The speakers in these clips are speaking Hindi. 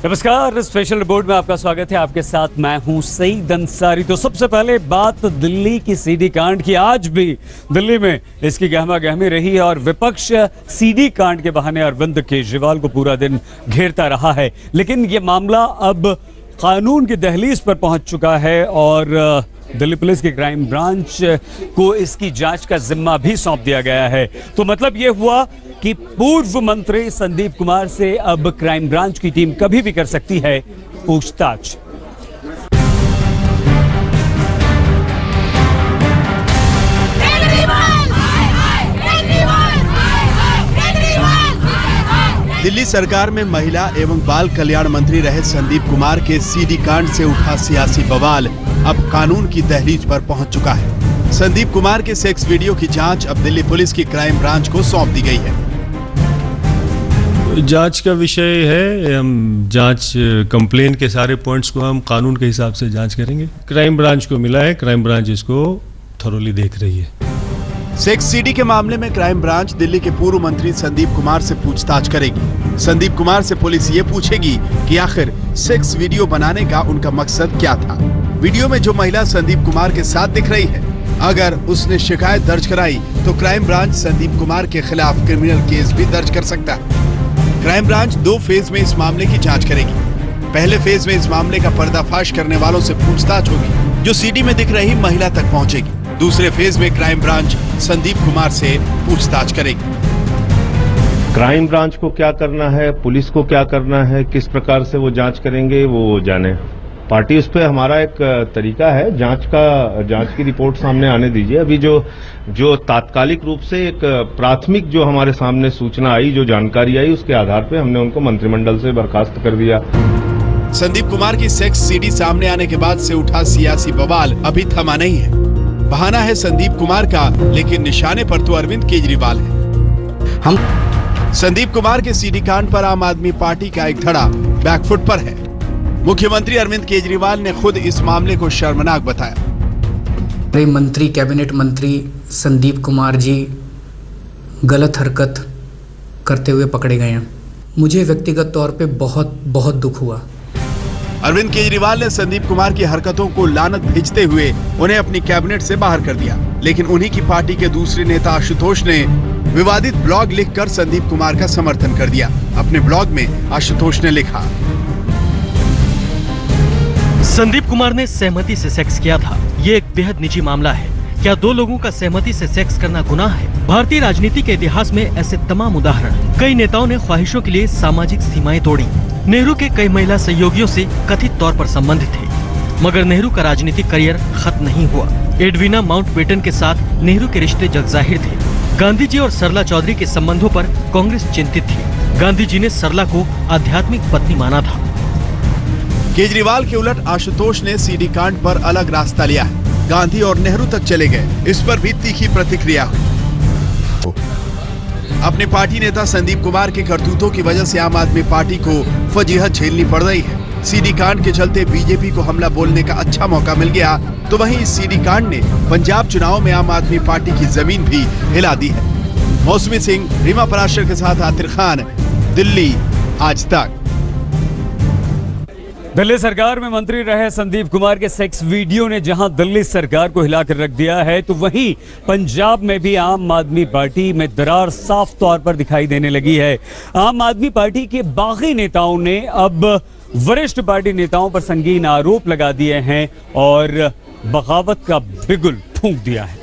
नमस्कार, स्पेशल रिपोर्ट में आपका स्वागत है। आपके साथ मैं हूं सईद अंसारी। तो सबसे पहले बात दिल्ली की सीडी कांड की। आज भी दिल्ली में इसकी गहमा गहमी रही है और विपक्ष सीडी कांड के बहाने अरविंद केजरीवाल को पूरा दिन घेरता रहा है। लेकिन ये मामला अब कानून की दहलीज पर पहुंच चुका है और दिल्ली पुलिस की क्राइम ब्रांच को इसकी जांच का जिम्मा भी सौंप दिया गया है। तो मतलब ये हुआ कि पूर्व मंत्री संदीप कुमार से अब क्राइम ब्रांच की टीम कभी भी कर सकती है पूछताछ। दिल्ली सरकार में महिला एवं बाल कल्याण मंत्री रहे संदीप कुमार के सीडी कांड से उठा सियासी बवाल अब कानून की दहलीज पर पहुंच चुका है। संदीप कुमार के सेक्स वीडियो की जांच अब दिल्ली पुलिस की क्राइम ब्रांच को सौंप दी गई है। जांच का विषय है, हम जांच कंप्लेन के सारे पॉइंट्स को हम कानून के हिसाब से जांच करेंगे। क्राइम ब्रांच को मिला है, क्राइम ब्रांच इसको थोरोली देख रही है। सेक्स सीडी के मामले में क्राइम ब्रांच दिल्ली के पूर्व मंत्री संदीप कुमार से पूछताछ करेगी। संदीप कुमार से पुलिस ये पूछेगी कि आखिर सेक्स वीडियो बनाने का उनका मकसद क्या था। वीडियो में जो महिला संदीप कुमार के साथ दिख रही है, अगर उसने शिकायत दर्ज कराई तो क्राइम ब्रांच संदीप कुमार के खिलाफ क्रिमिनल केस भी दर्ज कर सकता है। क्राइम ब्रांच 2 फेज में इस मामले की जांच करेगी। पहले फेज में इस मामले का पर्दाफाश करने वालों से पूछताछ होगी जो सीडी में दिख रही महिला तक पहुंचेगी। दूसरे फेज में क्राइम ब्रांच संदीप कुमार से पूछताछ करेगी। क्राइम ब्रांच को क्या करना है, पुलिस को क्या करना है, किस प्रकार से वो जांच करेंगे वो जाने। पार्टी उस पर हमारा एक तरीका है जांच की रिपोर्ट सामने आने दीजिए। अभी जो तात्कालिक रूप से एक प्राथमिक जो हमारे सामने सूचना आई, जो जानकारी आई, उसके आधार पे हमने उनको मंत्रिमंडल से बर्खास्त कर दिया। संदीप कुमार की सेक्स सीडी सामने आने के बाद से उठा सियासी बवाल अभी थमा नहीं है। बहाना है संदीप कुमार का, लेकिन निशाने पर तो अरविंद केजरीवाल है। संदीप कुमार के सीडी कांड पर आम आदमी पार्टी का एक धड़ा बैकफुट पर है। मुख्यमंत्री अरविंद केजरीवाल ने खुद इस मामले को शर्मनाक बताया। मंत्री, कैबिनेट मंत्री संदीप कुमार जी गलत हरकत करते हुए पकड़े गए हैं। मुझे व्यक्तिगत तौर पे बहुत दुख हुआ। अरविंद केजरीवाल ने संदीप कुमार की हरकतों को लानत भेजते हुए उन्हें अपनी कैबिनेट से बाहर कर दिया। लेकिन उन्हीं की पार्टी के दूसरे नेता आशुतोष ने विवादित ब्लॉग लिखकर संदीप कुमार का समर्थन कर दिया। अपने ब्लॉग में आशुतोष ने लिखा, संदीप कुमार ने सहमति से सेक्स किया था। ये एक बेहद निजी मामला है। क्या 2 लोगों का सहमति से सेक्स करना गुनाह है? भारतीय राजनीति के इतिहास में ऐसे तमाम उदाहरण। कई नेताओं ने ख्वाहिशों के लिए सामाजिक सीमाएं तोड़ी। नेहरू के कई महिला सहयोगियों से कथित तौर पर संबंधित थे, मगर नेहरू का राजनीतिक करियर खत्म नहीं हुआ। एडविना माउंटबेटन के साथ नेहरू के रिश्ते जगजाहिर थे। गांधी जी और सरला चौधरी के संबंधों पर कांग्रेस चिंतित थी। गांधी जी ने सरला को आध्यात्मिक पत्नी माना था। केजरीवाल के उलट आशुतोष ने सीडी कांड पर अलग रास्ता लिया है। गांधी और नेहरू तक चले गए। इस पर भी तीखी प्रतिक्रिया हुई। अपने पार्टी नेता संदीप कुमार के करतूतों की वजह से आम आदमी पार्टी को फजीहत झेलनी पड़ रही है। सीडी कांड के चलते बीजेपी को हमला बोलने का अच्छा मौका मिल गया, तो वहीं इस सीडी कांड ने पंजाब चुनाव में आम आदमी पार्टी की जमीन भी हिला दी है। मौसमी सिंह, रीमा पराशर के साथ आतिर खान, दिल्ली आज तक। दिल्ली सरकार में मंत्री रहे संदीप कुमार के सेक्स वीडियो ने जहां दिल्ली सरकार को हिलाकर रख दिया है, तो वहीं पंजाब में भी आम आदमी पार्टी में दरार साफ तौर पर दिखाई देने लगी है। आम आदमी पार्टी के बागी नेताओं ने अब वरिष्ठ पार्टी नेताओं पर संगीन आरोप लगा दिए हैं और बगावत का बिगुल फूंक दिया है।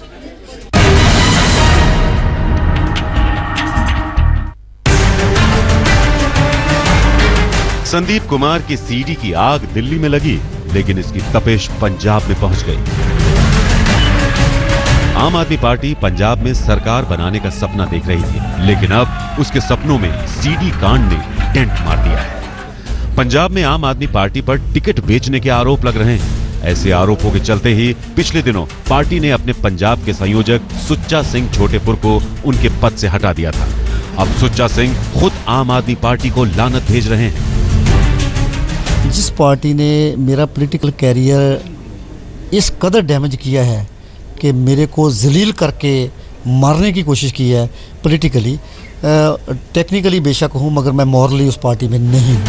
संदीप कुमार की सीडी की आग दिल्ली में लगी, लेकिन इसकी तपिश पंजाब में पहुंच गई। आम आदमी पार्टी पंजाब में सरकार बनाने का सपना देख रही थी, लेकिन अब उसके सपनों में सीडी कांड ने टेंट मार दिया है। पंजाब में आम आदमी पार्टी पर टिकट बेचने के आरोप लग रहे हैं। ऐसे आरोपों के चलते ही पिछले दिनों पार्टी ने अपने पंजाब के संयोजक सुच्चा सिंह छोटेपुर को उनके पद से हटा दिया था। अब सुच्चा सिंह खुद आम आदमी पार्टी को लानत भेज रहे हैं। जिस पार्टी ने मेरा पॉलिटिकल कैरियर इस कदर डैमेज किया है कि मेरे को जलील करके मारने की कोशिश की है पॉलिटिकली, टेक्निकली बेशक हूँ, मगर मैं मॉरली उस पार्टी में नहीं हूँ।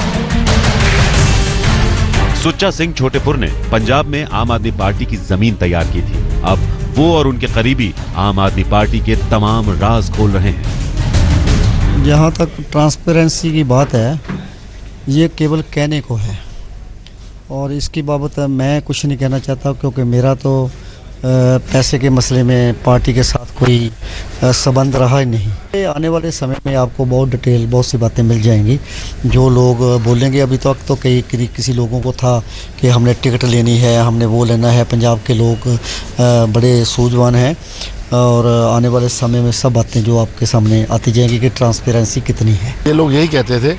सुच्चा सिंह छोटेपुर ने पंजाब में आम आदमी पार्टी की जमीन तैयार की थी। अब वो और उनके करीबी आम आदमी पार्टी के तमाम राज खोल रहे हैं। जहाँ तक ट्रांसपेरेंसी की बात है, ये केवल कहने को है और इसकी बाबत मैं कुछ नहीं कहना चाहता, क्योंकि मेरा तो पैसे के मसले में पार्टी के साथ कोई संबंध रहा ही नहीं। आने वाले समय में आपको बहुत सी बातें मिल जाएंगी जो लोग बोलेंगे। अभी तक तो किसी लोगों को था कि हमने टिकट लेनी है, हमने वो लेना है। पंजाब के लोग बड़े सूझवान हैं और आने वाले समय में सब बातें जो आपके सामने आती जाएंगी कि ट्रांसपेरेंसी कितनी है। ये लोग यही कहते थे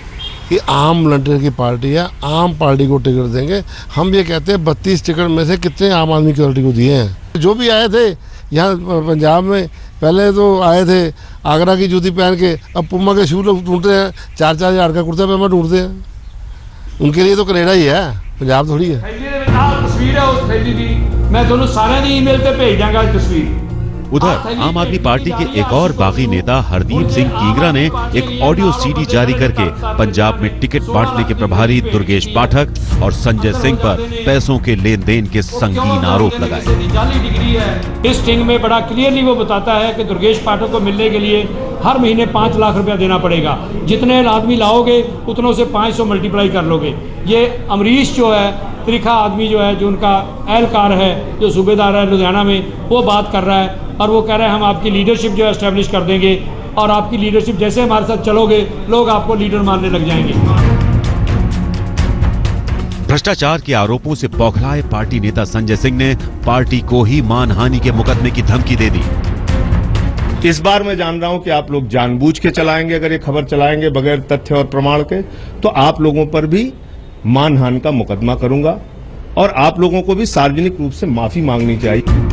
कि आम लड़ने की पार्टी है, आम पार्टी को टिकट देंगे। हम ये कहते हैं 32 टिकट में से कितने आम आदमी पार्टी को दिए हैं। जो भी आए थे यहाँ पंजाब में, पहले तो आए थे आगरा की जूती पहन के, अब पुमा के शू लोग ढूंढते हैं, 4-4 हज़ार का कुर्ता पजामा ढूंढते हैं। उनके लिए तो कनेडा ही है, पंजाब थोड़ी है। तस्वीर है उस थैली की, मैं दोनों सारे दी ईमेल पे भेज दूंगा तस्वीर। उधर आम आदमी पार्टी के एक और बागी नेता हरदीप सिंह कींगरा ने एक ऑडियो सीडी जारी करके पंजाब में टिकट बांटने के प्रभारी दुर्गेश पाठक और संजय सिंह पर पैसों के लेन देन के संगीन आरोप लगाए। जाली डिग्री है। इस स्टिंग में बड़ा क्लियरली वो बताता है कि दुर्गेश पाठक को मिलने के लिए हर महीने 5 लाख रुपया देना पड़ेगा। जितने आदमी लाओगे उतनों से 500 मल्टीप्लाई कर लोगे। ये अमरीश जो है, त्रिखा आदमी जो है, जो उनका एहलकार है, जो सूबेदार है लुधियाना में, वो बात कर रहा है और वो कह रहे हैं हम आपकी लीडरशिप जो है एस्टेब्लिश कर देंगे और आपकी लीडरशिप जैसे हमारे साथ चलोगे लोग आपको लीडर मानने लग जाएंगे। भ्रष्टाचार के आरोपों से बौखलाए पार्टी नेता संजय सिंह ने पार्टी को ही मानहानि के मुकदमे की धमकी दे दी। इस बार मैं जान रहा हूं कि आप लोग जानबूझ के चलाएंगे, अगर ये खबर चलाएंगे बगैर तथ्य और प्रमाण के, तो आप लोगों पर भी मानहानि का मुकदमा करूंगा और आप लोगों को भी सार्वजनिक रूप से माफी मांगनी चाहिए।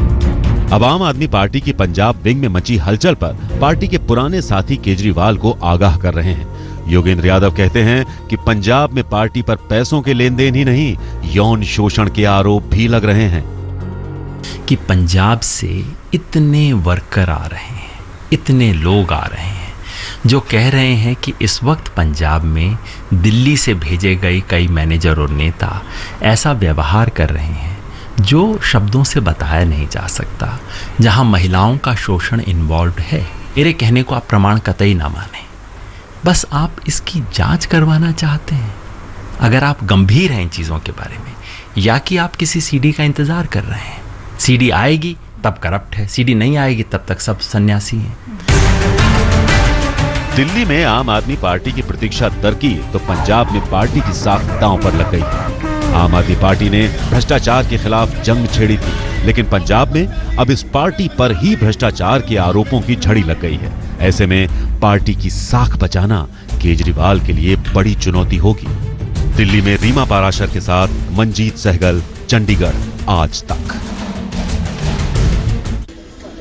अब आम आदमी पार्टी की पंजाब विंग में मची हलचल पर पार्टी के पुराने साथी केजरीवाल को आगाह कर रहे हैं। योगेंद्र यादव कहते हैं कि पंजाब में पार्टी पर पैसों के लेन देन ही नहीं, यौन शोषण के आरोप भी लग रहे हैं। कि पंजाब से इतने वर्कर आ रहे हैं, इतने लोग आ रहे हैं जो कह रहे हैं कि इस वक्त पंजाब में दिल्ली से भेजे गए कई मैनेजर और नेता ऐसा व्यवहार कर रहे हैं जो शब्दों से बताया नहीं जा सकता, जहां महिलाओं का शोषण इन्वॉल्व है। मेरे कहने को आप प्रमाण कतई ना माने, बस आप इसकी जांच करवाना चाहते हैं। अगर आप गंभीर हैं इन चीज़ों के बारे में, या कि आप किसी सीडी का इंतज़ार कर रहे हैं, सीडी आएगी तब करप्ट है, सीडी नहीं आएगी तब तक सब सन्यासी हैं। दिल्ली में आम आदमी पार्टी की प्रतीक्षा दरकी तो पंजाब में पार्टी की साख दांव पर लग गई। आम आदमी पार्टी ने भ्रष्टाचार के खिलाफ जंग छेड़ी थी, लेकिन पंजाब में अब इस पार्टी पर ही भ्रष्टाचार के आरोपों की झड़ी लग गई है। ऐसे में पार्टी की साख बचाना केजरीवाल के लिए बड़ी चुनौती होगी। दिल्ली में रीमा पाराशर के साथ मंजीत सहगल, चंडीगढ़ आज तक।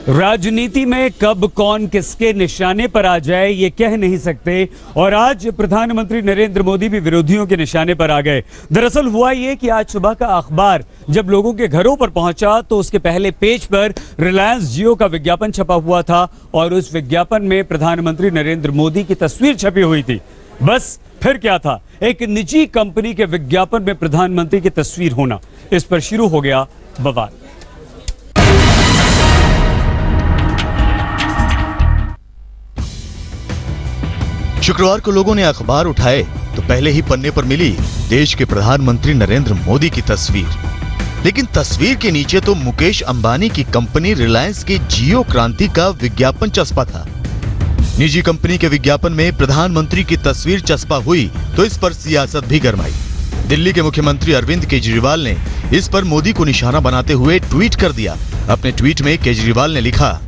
राजनीति में कब कौन किसके निशाने पर आ जाए ये कह नहीं सकते और आज प्रधानमंत्री नरेंद्र मोदी भी विरोधियों के निशाने पर आ गए। दरअसल हुआ ये कि आज सुबह का अखबार जब लोगों के घरों पर पहुंचा तो उसके पहले पेज पर रिलायंस जियो का विज्ञापन छपा हुआ था और उस विज्ञापन में प्रधानमंत्री नरेंद्र मोदी की तस्वीर छपी हुई थी। बस फिर क्या था, एक निजी कंपनी के विज्ञापन में प्रधानमंत्री की तस्वीर होना। इस पर शुरू हो गया बवाल। शुक्रवार को लोगों ने अखबार उठाए तो पहले ही पन्ने पर मिली देश के प्रधानमंत्री नरेंद्र मोदी की तस्वीर। लेकिन तस्वीर के नीचे तो मुकेश अंबानी की कंपनी रिलायंस के जियो क्रांति का विज्ञापन चस्पा था। निजी कंपनी के विज्ञापन में प्रधानमंत्री की तस्वीर चस्पा हुई तो इस पर सियासत भी गरमाई। दिल्ली के मुख्यमंत्री अरविंद केजरीवाल ने इस पर मोदी को निशाना बनाते हुए ट्वीट कर दिया। अपने ट्वीट में केजरीवाल ने लिखा,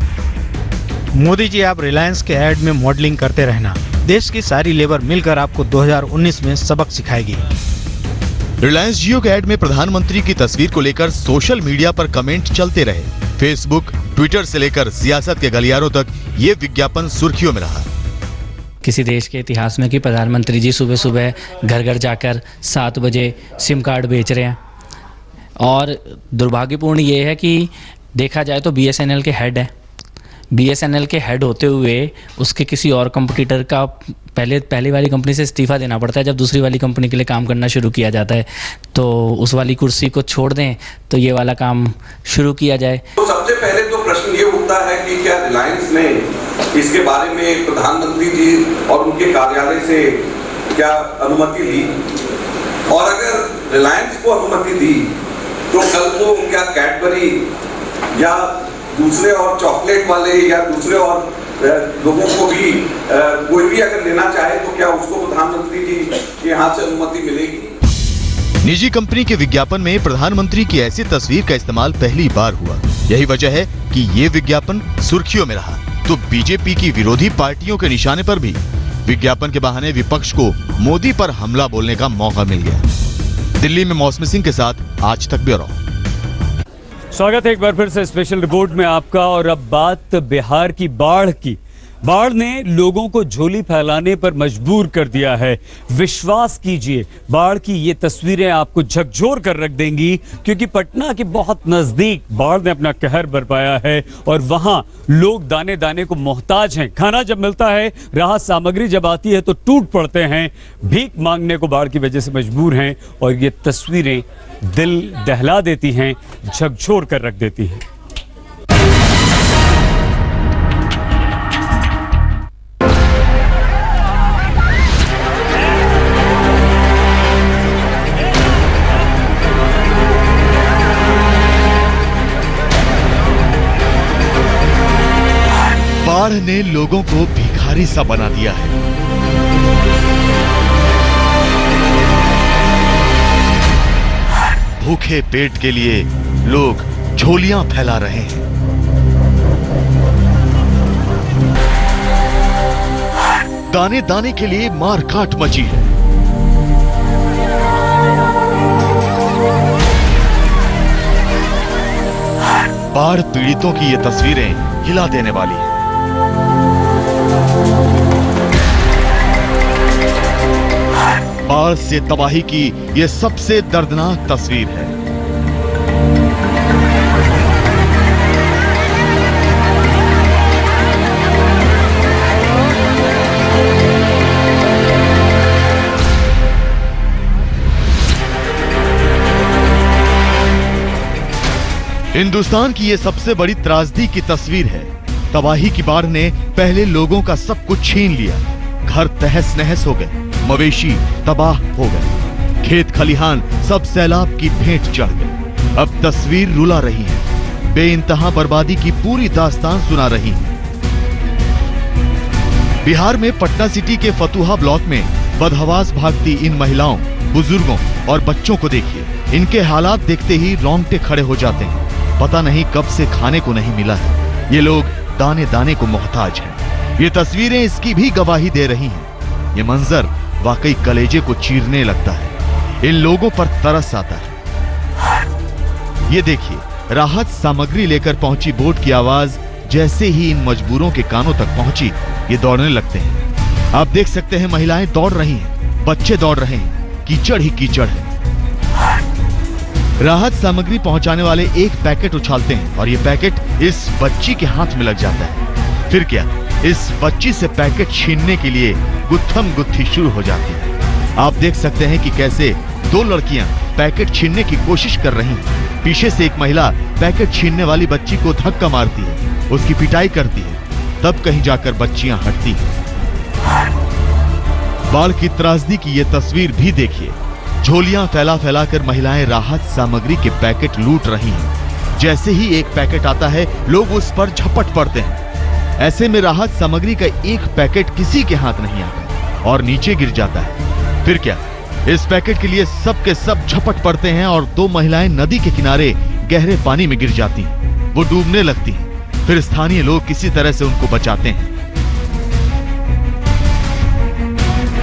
मोदी जी आप रिलायंस के एड में मॉडलिंग करते रहना, देश की सारी लेबर मिलकर आपको 2019 में सबक सिखाएगी। रिलायंस जियो के ऐड में प्रधानमंत्री की तस्वीर को लेकर सोशल मीडिया पर कमेंट चलते रहे। फेसबुक, ट्विटर से लेकर सियासत के गलियारों तक ये विज्ञापन सुर्खियों में रहा। किसी देश के इतिहास में कि प्रधानमंत्री जी सुबह सुबह घर घर जाकर 7 बजे सिम कार्ड बेच रहे हैं और दुर्भाग्यपूर्ण ये है कि देखा जाए तो BSNL के हेड है BSNL के हेड होते हुए उसके किसी और कंपटीटर का पहले वाली कंपनी से इस्तीफ़ा देना पड़ता है जब दूसरी वाली कंपनी के लिए काम करना शुरू किया जाता है, तो उस वाली कुर्सी को छोड़ दें तो ये वाला काम शुरू किया जाए। तो सबसे पहले तो प्रश्न ये उठता है कि क्या रिलायंस ने इसके बारे में प्रधानमंत्री जी और उनके कार्यालय से क्या अनुमति ली, और अगर रिलायंस को अनुमति दी तो कल को क्या कैडबरी या दूसरे और चॉकलेट वाले या दूसरे और लोगों को भी कोई भी अगर लेना चाहे तो क्या उसको प्रधानमंत्री जी के हाथ से अनुमति मिलेगी? निजी कंपनी के विज्ञापन में प्रधानमंत्री की ऐसी तस्वीर का इस्तेमाल पहली बार हुआ। यही वजह है कि ये विज्ञापन सुर्खियों में रहा। तो बीजेपी की विरोधी पार्टियों के निशाने पर भी विज्ञापन के बहाने विपक्ष को मोदी पर हमला बोलने का मौका मिल गया। दिल्ली में मौसमी सिंह के साथ आज तक ब्यूरो। स्वागत है एक बार फिर से स्पेशल रिपोर्ट में आपका। और अब बात बिहार की बाढ़ की। बाढ़ ने लोगों को झोली फैलाने पर मजबूर कर दिया है। विश्वास कीजिए, बाढ़ की ये तस्वीरें आपको झकझोर कर रख देंगी, क्योंकि पटना के बहुत नजदीक बाढ़ ने अपना कहर बरपाया है और वहां लोग दाने दाने को मोहताज हैं। खाना जब मिलता है, राहत सामग्री जब आती है तो टूट पड़ते हैं, भीख मांगने को बाढ़ की वजह से मजबूर हैं। और ये तस्वीरें दिल दहला देती हैं, झकझोर कर रख देती हैं। बाढ़ ने लोगों को भिखारी सा बना दिया है। भूखे पेट के लिए लोग झोलियां फैला रहे हैं। दाने दाने के लिए मार काट मची है। बाढ़ पीड़ितों की ये तस्वीरें हिला देने वाली हैं। बाढ़ से तबाही की यह सबसे दर्दनाक तस्वीर है। हिंदुस्तान की यह सबसे बड़ी त्रासदी की तस्वीर है। तबाही की बाढ़ ने पहले लोगों का सब कुछ छीन लिया। घर तहस नहस हो गए, मवेशी तबाह हो गए, खेत खलिहान सब सैलाब की भेंट चढ़ गए। अब तस्वीर रुला रही है, बेइंतहा बर्बादी की पूरी दास्तान सुना रही है। बिहार में पटना सिटी के फतुहा ब्लॉक में बदहवास भागती इन महिलाओं, बुजुर्गों और बच्चों को देखिए। इनके हालात देखते ही रोंगटे खड़े हो जाते हैं। पता नहीं कब से खाने को नहीं मिला है। ये लोग दाने दाने को मोहताज हैं। ये तस्वीरें इसकी भी गवाही दे रही हैं। ये मंजर वाकई कलेजे को चीरने लगता है। इन लोगों पर तरस आता है। ये देखिए, राहत सामग्री लेकर पहुंची बोट की आवाज जैसे ही इन मजबूरों के कानों तक पहुंची, ये दौड़ने लगते हैं। आप देख सकते हैं महिलाएं दौड़ रही हैं, बच्चे दौड़ रहे हैं, कीचड़ ही कीचड़ है। राहत सामग्री पहुंचाने वाले एक पैकेट उछालते हैं और ये पैकेट इस बच्ची के हाथ में लग जाता है। फिर क्या, इस बच्ची से पैकेट छीनने के लिए गुत्थम गुत्थी शुरू हो जाती है। आप देख सकते हैं कि कैसे दो लड़कियां पैकेट छीनने की कोशिश कर रही हैं। पीछे से एक महिला पैकेट छीनने वाली बच्ची को धक्का मारती है, उसकी पिटाई करती है। तब कहीं जाकर बच्चियां हटती हैं। बाढ़ की त्रासदी की ये तस्वीर भी देखिए। झोलियां फैला फैला कर महिलाएं राहत सामग्री के पैकेट लूट रही हैं। जैसे ही एक पैकेट आता है, लोग उस पर झपट पड़ते हैं। ऐसे में राहत सामग्री का एक पैकेट किसी के हाथ नहीं आता और नीचे गिर जाता है। फिर क्या, इस पैकेट के लिए सब के सब झपट पड़ते हैं और दो महिलाएं नदी के किनारे गहरे पानी में गिर जाती हैं। वो डूबने लगती हैं। फिर स्थानीय लोग किसी तरह से उनको बचाते हैं।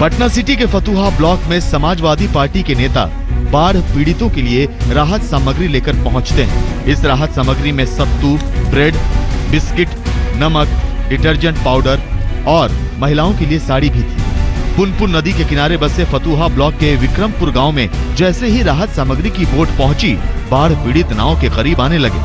पटना सिटी के फतुहा ब्लॉक में समाजवादी पार्टी के नेता बाढ़ पीड़ितों के लिए राहत सामग्री लेकर पहुंचते हैं। इस राहत सामग्री में सत्तू, ब्रेड, बिस्किट, नमक, डिटर्जेंट पाउडर और महिलाओं के लिए साड़ी भी थी। पुनपुन नदी के किनारे बसे फतुहा ब्लॉक के विक्रमपुर गांव में जैसे ही राहत सामग्री की बोट पहुंची, बाढ़ पीड़ित नाव के करीब आने लगे।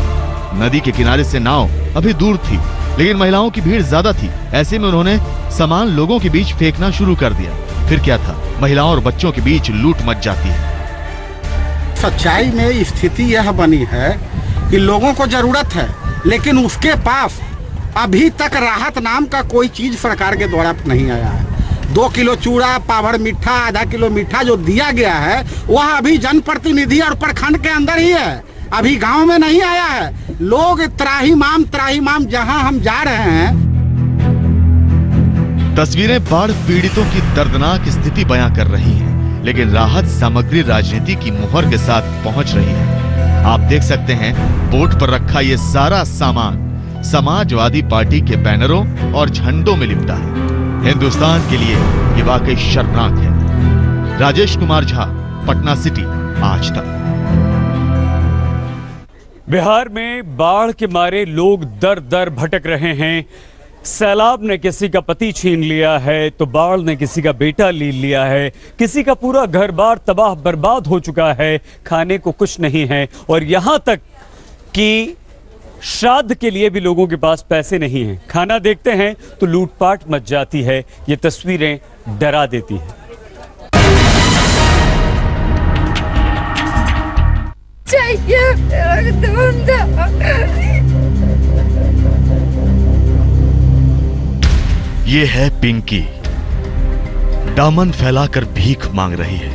नदी के किनारे से नाव अभी दूर थी, लेकिन महिलाओं की भीड़ ज्यादा थी। ऐसे में उन्होंने सामान लोगों के बीच फेंकना शुरू कर दिया। फिर क्या था, महिलाओं और बच्चों के बीच लूट मच जाती है। सच्चाई में स्थिति यह बनी है कि लोगों को जरूरत है, लेकिन उसके पास अभी तक राहत नाम का कोई चीज सरकार के द्वारा नहीं आया है। 2 किलो चूड़ा, पाभर मीठा, आधा किलो मीठा जो दिया गया है वह अभी जनप्रतिनिधि और प्रखंड के अंदर ही है, अभी गांव में नहीं आया है। लोग त्राहिमाम जहां हम जा रहे हैं। तस्वीरें बाढ़ पीड़ितों की दर्दनाक स्थिति बयां कर रही हैं, लेकिन राहत सामग्री राजनीति की मुहर के साथ पहुंच रही है। आप देख सकते हैं बोट पर रखा ये सारा सामान समाजवादी पार्टी के बैनरों और झंडों में लिपटा है। हिंदुस्तान के लिए ये वाकई शर्मनाक है। राजेश कुमार झा, पटना सिटी, आज तक। बिहार में बाढ़ के मारे लोग दर दर भटक रहे हैं। सैलाब ने किसी का पति छीन लिया है तो बाढ़ ने किसी का बेटा ले लिया है, किसी का पूरा घर बार तबाह बर्बाद हो चुका है, खाने को कुछ नहीं है, और यहां तक कि श्राद्ध के लिए भी लोगों के पास पैसे नहीं हैं। खाना देखते हैं तो लूटपाट मच जाती है। ये तस्वीरें डरा देती हैं। ये है पिंकी, दामन फैलाकर भीख मांग रही है।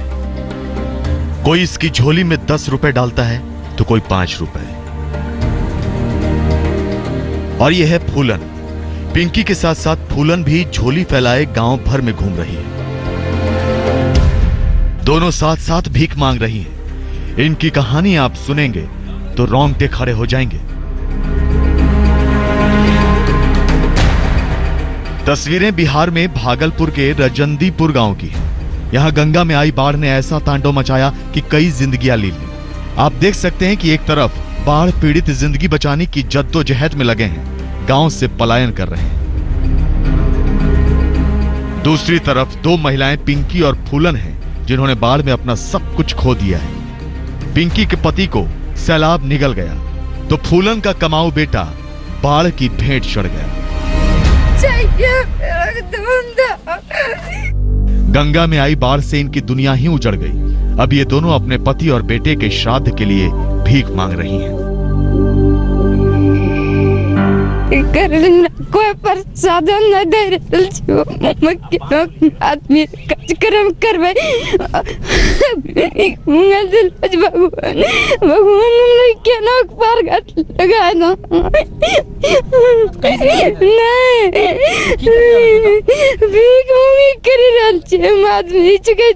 कोई इसकी झोली में 10 रुपए डालता है तो कोई 5 रुपए। और यह है फूलन। पिंकी के साथ साथ फूलन भी झोली फैलाए गांव भर में घूम रही है। दोनों साथ साथ भीख मांग रही हैं। इनकी कहानी आप सुनेंगे तो रोंगटे खड़े हो जाएंगे। तस्वीरें बिहार में भागलपुर के रजंदीपुर गांव की हैं। यहां गंगा में आई बाढ़ ने ऐसा तांडव मचाया कि कई जिंदगियां ले ली। आप देख सकते हैं कि एक तरफ बाढ़ पीड़ित जिंदगी बचाने की जद्दोजहद में लगे हैं, गांव से पलायन कर रहे हैं। दूसरी तरफ 2 महिलाएं पिंकी और फूलन हैं, जिन्होंने बाढ़ में अपना सब कुछ खो दिया है। पिंकी के पति को सैलाब निगल गया तो फूलन का कमाऊ बेटा बाढ़ की भेंट चढ़ गया। गंगा में आई बाढ़ से इनकी दुनिया ही उजड़ गई। अब ये दोनों अपने पति और बेटे के श्राद्ध के लिए भीख मांग रही हैं। कोई प्रसादन न दे आदमी कार्यक्रम करवे भगवान भगवान के नाक पार लगा ना भीख मांगी करी रहल छै आदमी चुके।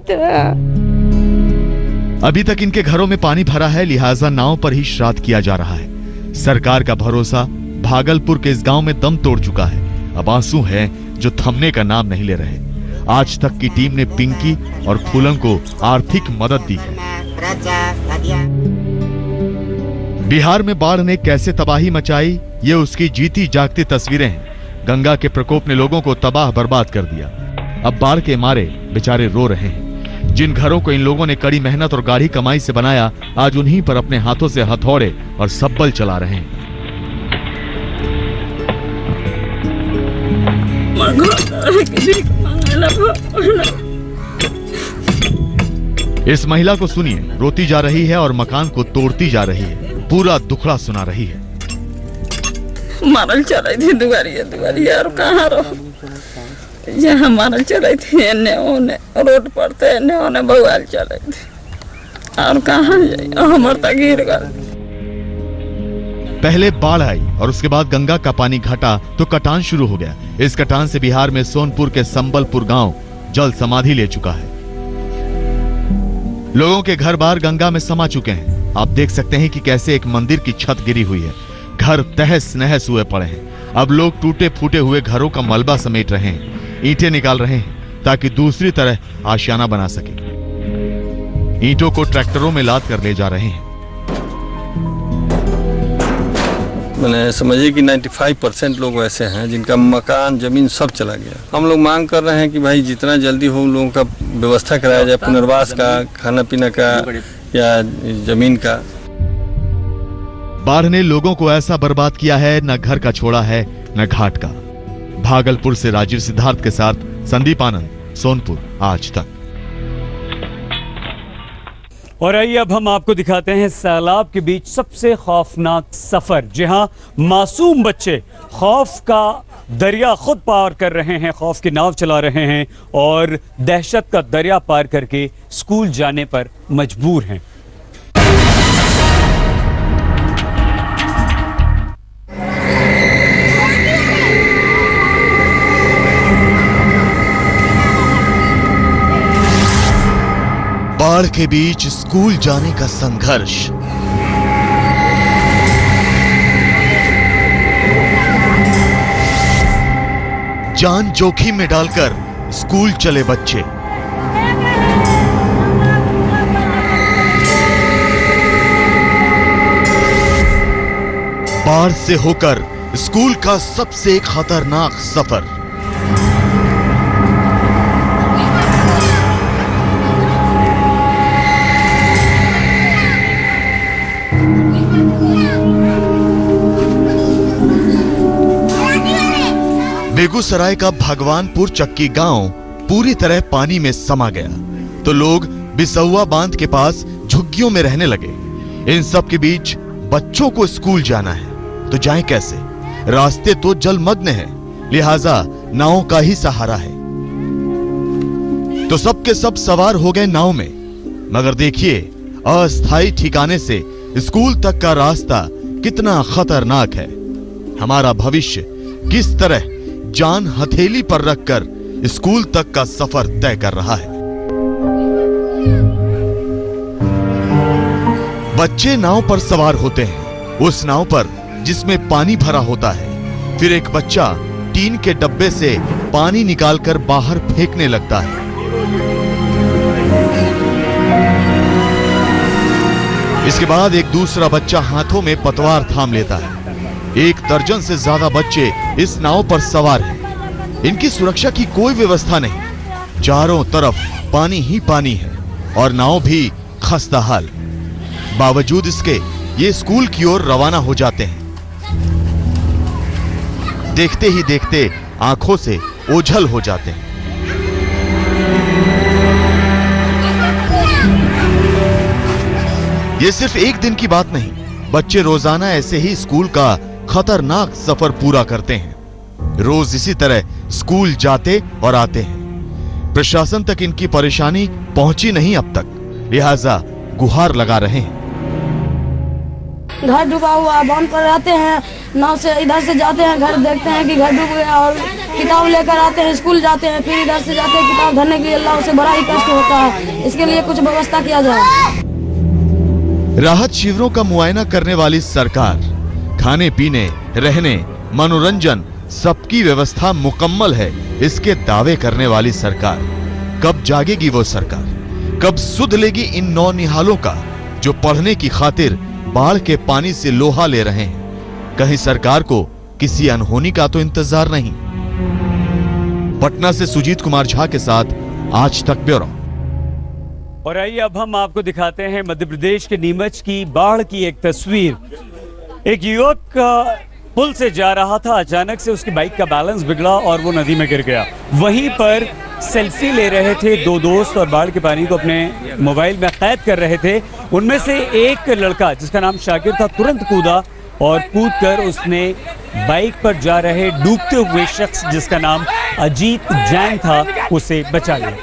अभी तक इनके घरों में पानी भरा है, लिहाजा नाव पर ही श्राद्ध किया जा रहा है। सरकार का भरोसा भागलपुर के इस गांव में दम तोड़ चुका है। अब आंसू हैं जो थमने का नाम नहीं ले रहे। आज तक की टीम ने पिंकी और फूलन को आर्थिक मदद दी है। बिहार में बाढ़ ने कैसे तबाही मचाई, ये उसकी जीती जागती तस्वीरें हैं। गंगा के प्रकोप ने लोगों को तबाह बर्बाद कर दिया। अब बाढ़ के मारे बेचारे रो रहे हैं। जिन घरों को इन लोगों ने कड़ी मेहनत और गाढ़ी कमाई से बनाया, आज उन्हीं पर अपने हाथों से हथौड़े और सब्बल चला रहे हैं। इस महिला को सुनिए, रोती जा रही है और मकान को तोड़ती जा रही है, पूरा दुखड़ा सुना रही है। मारल चल थी दुआरिया और कहाँ रहो, यहाँ मारल चल थी, एने ओने रोड पर थे, एने ओने बवाल चल थी और कहाँ जाए, हमर तक गिर गए। पहले बाढ़ आई और उसके बाद गंगा का पानी घटा तो कटान शुरू हो गया। इस कटान से बिहार में सोनपुर के संबलपुर गांव जल समाधि ले चुका है। लोगों के घर बार गंगा में समा चुके हैं। आप देख सकते हैं कि कैसे एक मंदिर की छत गिरी हुई है, घर तहस नहस हुए पड़े हैं। अब लोग टूटे फूटे हुए घरों का मलबा समेट रहे हैं, ईंटें निकाल रहे हैं ताकि दूसरी तरह आशियाना बना सके। ईंटों को ट्रैक्टरों में लाद कर ले जा रहे हैं। मैंने समझिए कि 95% लोग ऐसे हैं जिनका मकान जमीन सब चला गया। हम लोग मांग कर रहे हैं कि भाई जितना जल्दी हो उन लोगों का व्यवस्था कराया जाए, पुनर्वास का, खाना पीना का या जमीन का। बाढ़ ने लोगों को ऐसा बर्बाद किया है, न घर का छोड़ा है न घाट का। भागलपुर से राजीव सिद्धार्थ के साथ संदीप आनंद, सोनपुर, आज तक। और आइए अब हम आपको दिखाते हैं सैलाब के बीच सबसे खौफनाक सफर, जहां मासूम बच्चे खौफ का दरिया खुद पार कर रहे हैं, खौफ की नाव चला रहे हैं और दहशत का दरिया पार करके स्कूल जाने पर मजबूर हैं। बाढ़ के बीच स्कूल जाने का संघर्ष। जान जोखिम में डालकर स्कूल चले बच्चे। बाढ़ से होकर स्कूल का सबसे खतरनाक सफर। बेगूसराय का भगवानपुर चक्की गांव पूरी तरह पानी में समा गया तो लोग बिसौआ बांध के पास झुग्गियों में रहने लगे। इन सब के बीच बच्चों को स्कूल जाना है तो जाएं कैसे? रास्ते तो जलमग्न हैं, लिहाजा नाव का ही सहारा है। तो सबके सब सवार हो गए नाव में, मगर देखिए अस्थायी ठिकाने से स्कूल तक का रास्ता कितना खतरनाक है। हमारा भविष्य किस तरह जान हथेली पर रखकर स्कूल तक का सफर तय कर रहा है। बच्चे नाव पर सवार होते हैं, उस नाव पर जिसमें पानी भरा होता है। फिर एक बच्चा टीन के डब्बे से पानी निकालकर बाहर फेंकने लगता है। इसके बाद एक दूसरा बच्चा हाथों में पतवार थाम लेता है। 1 दर्जन से ज्यादा बच्चे इस नाव पर सवार हैं। इनकी सुरक्षा की कोई व्यवस्था नहीं, चारों तरफ पानी ही पानी है और नाव भी खस्ताहाल। बावजूद इसके ये स्कूल की ओर रवाना हो जाते हैं। देखते ही देखते आंखों से ओझल हो जाते हैं। ये सिर्फ एक दिन की बात नहीं, बच्चे रोजाना ऐसे ही स्कूल का खतरनाक सफर पूरा करते हैं। रोज इसी तरह स्कूल जाते और आते हैं। प्रशासन तक इनकी परेशानी पहुंची नहीं अब तक, लिहाजा गुहार लगा रहे हैं। घर डूबा हुआ, बांध पर रहते हैं, नाव से इधर से जाते हैं, घर देखते हैं कि घर डूब गया और किताब लेकर आते हैं, स्कूल जाते हैं, फिर इधर से जाते हैं किताब धरने के लिए। अल्लाह से बड़ा ही कष्ट होता है, इसके लिए कुछ व्यवस्था किया जाए। राहत शिविरों का मुआयना करने वाली सरकार, खाने पीने, रहने, मनोरंजन सबकी व्यवस्था मुकम्मल है, इसके दावे करने वाली सरकार। कब जागेगी वो सरकार? कब सुध लेगी इन नौनिहालों का जो पढ़ने की खातिर बाढ़ के पानी से लोहा ले रहे हैं? कहीं सरकार को किसी अनहोनी का तो इंतजार नहीं। पटना से सुजीत कुमार झा के साथ आज तक ब्यूरो। और आइए अब हम आपको दिखाते हैं मध्य प्रदेश के नीमच की बाढ़ की एक तस्वीर। एक युवक पुल से जा रहा था, अचानक से उसकी बाइक का बैलेंस बिगड़ा और वो नदी में गिर गया। वहीं पर सेल्फी ले रहे थे 2 दोस्त और बाढ़ के पानी को अपने मोबाइल में कैद कर रहे थे। उनमें से एक लड़का जिसका नाम शाकिर था तुरंत कूदा और कूदकर उसने बाइक पर जा रहे डूबते हुए शख्स जिसका नाम अजीत जैन था उसे बचा लिया।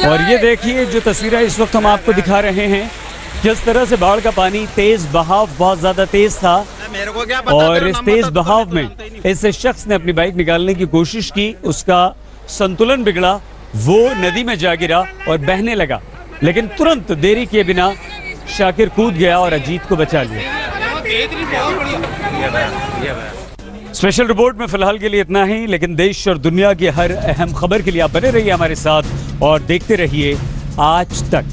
और ये देखिए जो तस्वीरें इस वक्त हम आपको दिखा रहे हैं, जिस तरह से बाढ़ का पानी तेज बहाव बहुत ज्यादा तेज था और इस तेज बहाव में इस शख्स ने अपनी बाइक निकालने की कोशिश की, उसका संतुलन बिगड़ा, वो नदी में जा गिरा और बहने लगा, लेकिन तुरंत देरी किए बिना शाकिर कूद गया और अजीत को बचा लिया। स्पेशल रिपोर्ट में फिलहाल के लिए इतना ही, लेकिन देश और दुनिया की हर अहम खबर के लिए आप बने रहिए हमारे साथ और देखते रहिए आज तक।